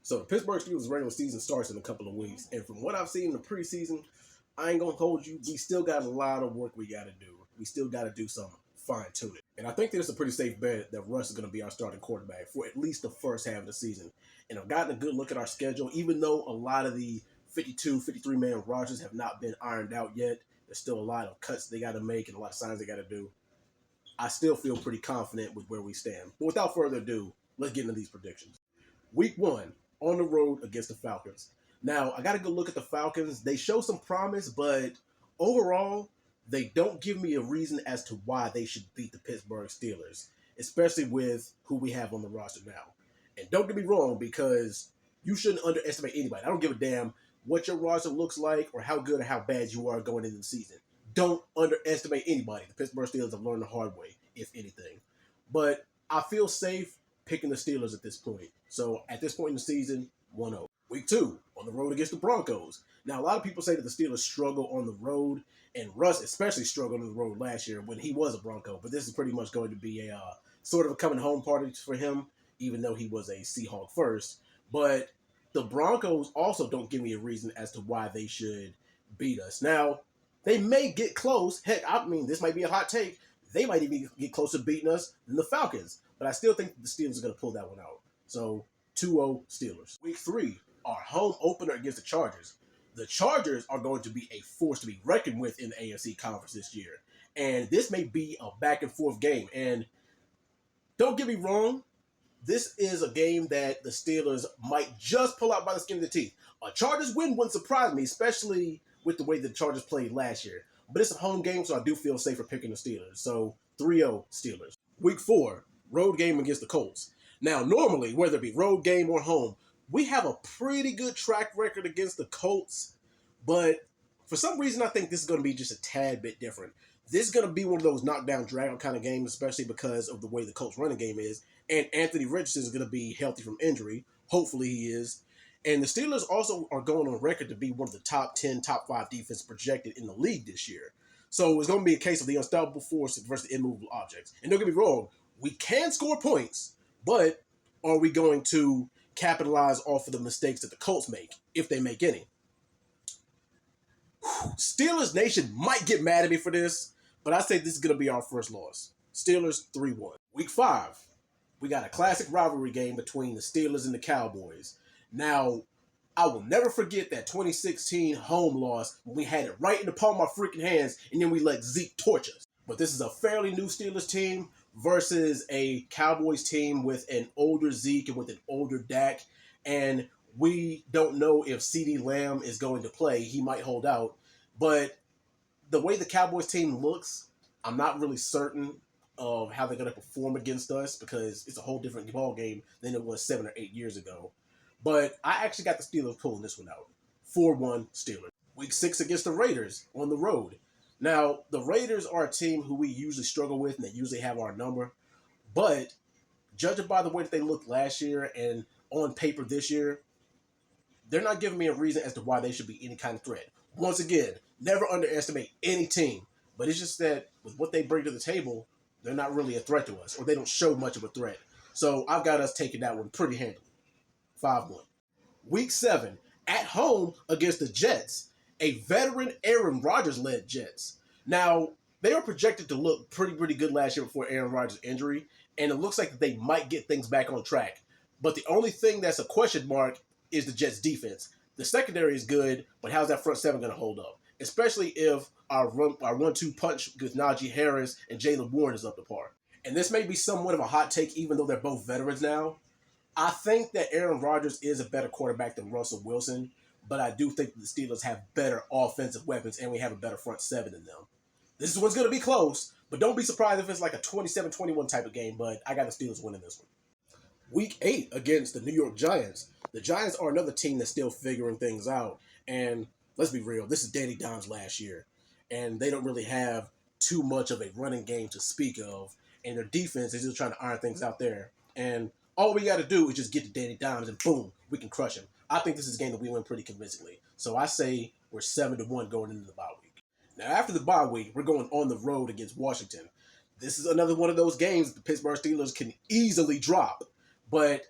So the Pittsburgh Steelers regular season starts in a couple of weeks, and from what I've seen in the preseason, I ain't gonna hold you. We still got a lot of work we gotta do. We still gotta do some fine tuning, and I think there's a pretty safe bet that Russ is gonna be our starting quarterback for at least the first half of the season. And I've gotten a good look at our schedule, even though a lot of the 52, 53 man rosters have not been ironed out yet. There's still a lot of cuts they got to make and a lot of signs they got to do. I still feel pretty confident with where we stand. But without further ado, let's get into these predictions. Week 1, on the road against the Falcons. Now, I got to go look at the Falcons. They show some promise, but overall, they don't give me a reason as to why they should beat the Pittsburgh Steelers, especially with who we have on the roster now. And don't get me wrong, because you shouldn't underestimate anybody. I don't give a damn what your roster looks like or how good or how bad you are going into the season. Don't underestimate anybody. The Pittsburgh Steelers have learned the hard way, if anything. But I feel safe picking the Steelers at this point. So at this point in the season, 1-0. Week 2, on the road against the Broncos. Now, a lot of people say that the Steelers struggle on the road, and Russ especially struggled on the road last year when he was a Bronco. But this is pretty much going to be a sort of a coming home party for him, even though he was a Seahawk first. But the Broncos also don't give me a reason as to why they should beat us. Now, they may get close. Heck, I mean, this might be a hot take. They might even get closer to beating us than the Falcons. But I still think the Steelers are going to pull that one out. So, 2-0 Steelers. Week 3, our home opener against the Chargers. The Chargers are going to be a force to be reckoned with in the AFC Conference this year. And this may be a back-and-forth game. And don't get me wrong, this is a game that the Steelers might just pull out by the skin of their teeth. A Chargers win wouldn't surprise me, especially with the way the Chargers played last year. But it's a home game, so I do feel safer picking the Steelers. So 3-0 Steelers. Week 4, road game against the Colts. Now, normally, whether it be road game or home, we have a pretty good track record against the Colts. But for some reason, I think this is going to be just a tad bit different. This is going to be one of those knockdown, drag-out kind of games, especially because of the way the Colts running game is. And Anthony Richardson is going to be healthy from injury. Hopefully he is. And the Steelers also are going on record to be one of the top 10, top 5 defense projected in the league this year. So it's going to be a case of the unstoppable force versus the immovable objects. And don't get me wrong, we can score points, but are we going to capitalize off of the mistakes that the Colts make, if they make any? Steelers Nation might get mad at me for this, but I say this is going to be our first loss. Steelers 3-1. Week 5, we got a classic rivalry game between the Steelers and the Cowboys. Now, I will never forget that 2016 home loss when we had it right in the palm of our freaking hands and then we let Zeke torch us. But this is a fairly new Steelers team versus a Cowboys team with an older Zeke and with an older Dak. And we don't know if CeeDee Lamb is going to play. He might hold out. But the way the Cowboys team looks, I'm not really certain of how they're going to perform against us because it's a whole different ball game than it was 7 or 8 years ago. But I actually got the Steelers pulling this one out. 4-1 Steelers. Week 6 against the Raiders on the road. Now, the Raiders are a team who we usually struggle with, and they usually have our number. But judging by the way that they looked last year and on paper this year, they're not giving me a reason as to why they should be any kind of threat. Once again, never underestimate any team. But it's just that with what they bring to the table, they're not really a threat to us, or they don't show much of a threat. So I've got us taking that one pretty handily. 5-1. Week 7, at home against the Jets, a veteran Aaron Rodgers-led Jets. Now, they were projected to look pretty good last year before Aaron Rodgers' injury, and it looks like they might get things back on track. But the only thing that's a question mark is the Jets' defense. The secondary is good, but how's that front seven going to hold up? Especially if our 1-2 punch with Najee Harris and Jaylen Warren is up to par. And this may be somewhat of a hot take, even though they're both veterans now. I think that Aaron Rodgers is a better quarterback than Russell Wilson, but I do think the Steelers have better offensive weapons and we have a better front seven than them. This one's going to be close, but don't be surprised if it's like a 27-21 type of game, but I got the Steelers winning this one. Week 8 against the New York Giants. The Giants are another team that's still figuring things out, and let's be real, this is Danny Dimes' last year, and they don't really have too much of a running game to speak of, and their defense is just trying to iron things out there, and all we got to do is just get to Danny Dimes, and boom, we can crush him. I think this is a game that we win pretty convincingly. So I say we're 7-1 going into the bye week. Now, after the bye week, we're going on the road against Washington. This is another one of those games the Pittsburgh Steelers can easily drop. But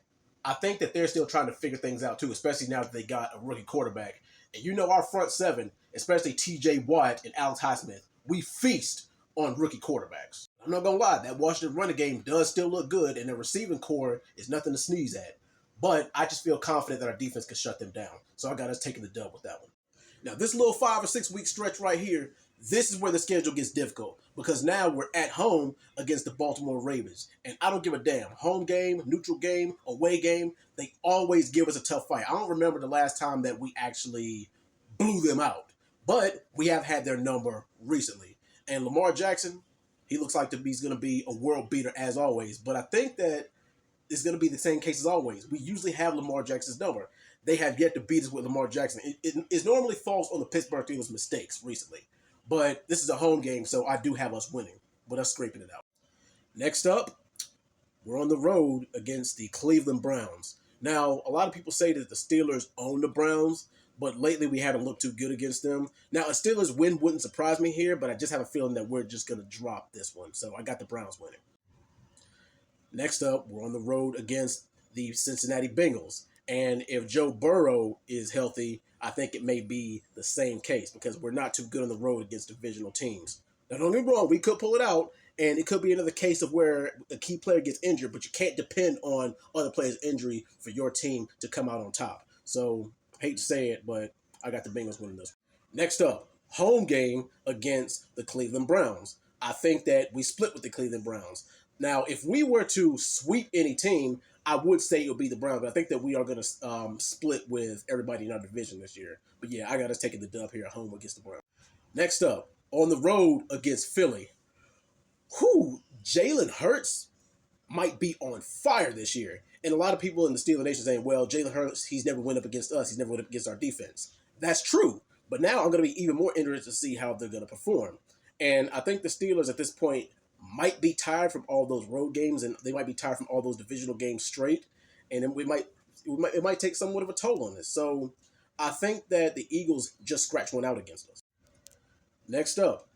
I think that they're still trying to figure things out too, especially now that they got a rookie quarterback. And you know our front seven, especially T.J. Watt and Alex Highsmith, we feast on rookie quarterbacks. I'm not gonna lie, that Washington running game does still look good, and their receiving core is nothing to sneeze at. But I just feel confident that our defense can shut them down. So I got us taking the dub with that one. Now, this little 5 or 6 week stretch right here, this is where the schedule gets difficult because now we're at home against the Baltimore Ravens. And I don't give a damn. Home game, neutral game, away game, they always give us a tough fight. I don't remember the last time that we actually blew them out. But we have had their number recently. And Lamar Jackson, he looks like he's going to be a world beater as always. But I think that it's going to be the same case as always. We usually have Lamar Jackson's number. They have yet to beat us with Lamar Jackson. It normally falls on the Pittsburgh Steelers' mistakes recently. But this is a home game, so I do have us winning, but us scraping it out. Next up, we're on the road against the Cleveland Browns. Now, a lot of people say that the Steelers own the Browns, but lately we haven't looked too good against them. Now, a Steelers win wouldn't surprise me here, but I just have a feeling that we're just going to drop this one. So I got the Browns winning. Next up, we're on the road against the Cincinnati Bengals. And if Joe Burrow is healthy, I think it may be the same case because we're not too good on the road against divisional teams. Now, don't get me wrong, we could pull it out, and it could be another case of where a key player gets injured, but you can't depend on other players' injury for your team to come out on top. So, I hate to say it, but I got the Bengals winning this. Next up, home game against the Cleveland Browns. I think that we split with the Cleveland Browns. Now, if we were to sweep any team, I would say it would be the Browns, but I think that we are going to split with everybody in our division this year. But yeah, I got us taking the dub here at home against the Browns. Next up, on the road against Philly. Jalen Hurts might be on fire this year. And a lot of people in the Steelers Nation saying, well, Jalen Hurts, he's never went up against us. He's never went up against our defense. That's true. But now I'm going to be even more interested to see how they're going to perform. And I think the Steelers at this point might be tired from all those road games, and they might be tired from all those divisional games straight, and it might take somewhat of a toll on this. So I think that the Eagles just scratched one out against us. Next up,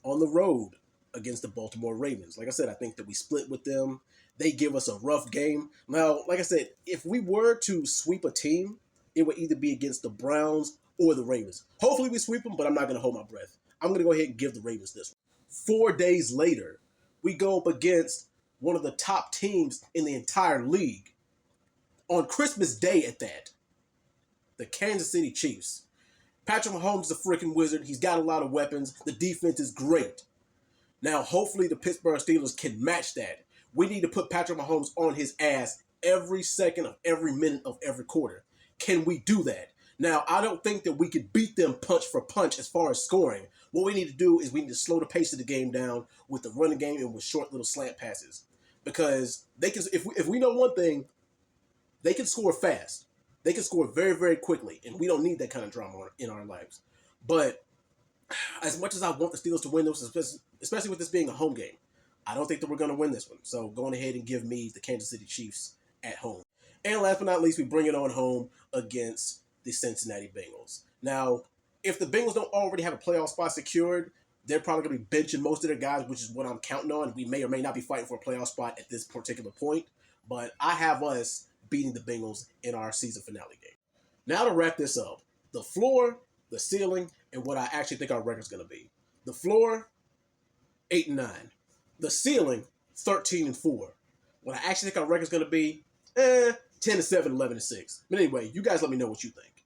on the road against the Baltimore Ravens. Like I said, I think that we split with them. They give us a rough game. Now, like I said, if we were to sweep a team, it would either be against the Browns or the Ravens. Hopefully we sweep them, but I'm not going to hold my breath. I'm going to go ahead and give the Ravens this one. 4 days later, we go up against one of the top teams in the entire league. On Christmas Day at that, the Kansas City Chiefs. Patrick Mahomes is a freaking wizard. He's got a lot of weapons. The defense is great. Now, hopefully the Pittsburgh Steelers can match that. We need to put Patrick Mahomes on his ass every second of every minute of every quarter. Can we do that? Now, I don't think that we could beat them punch for punch as far as scoring. What we need to do is we need to slow the pace of the game down with the running game and with short little slant passes. Because they can, if we know one thing, they can score fast. They can score very, very quickly. And we don't need that kind of drama in our lives. But as much as I want the Steelers to win this, especially with this being a home game, I don't think that we're going to win this one. So going ahead and give me the Kansas City Chiefs at home. And last but not least, we bring it on home against the Cincinnati Bengals. Now, if the Bengals don't already have a playoff spot secured, they're probably going to be benching most of their guys, which is what I'm counting on. We may or may not be fighting for a playoff spot at this particular point, but I have us beating the Bengals in our season finale game. Now to wrap this up, the floor, the ceiling, and what I actually think our record's going to be. The floor, 8-9. The ceiling, 13-4. What I actually think our record's going to be, 10-7, 11-6. But anyway, you guys let me know what you think.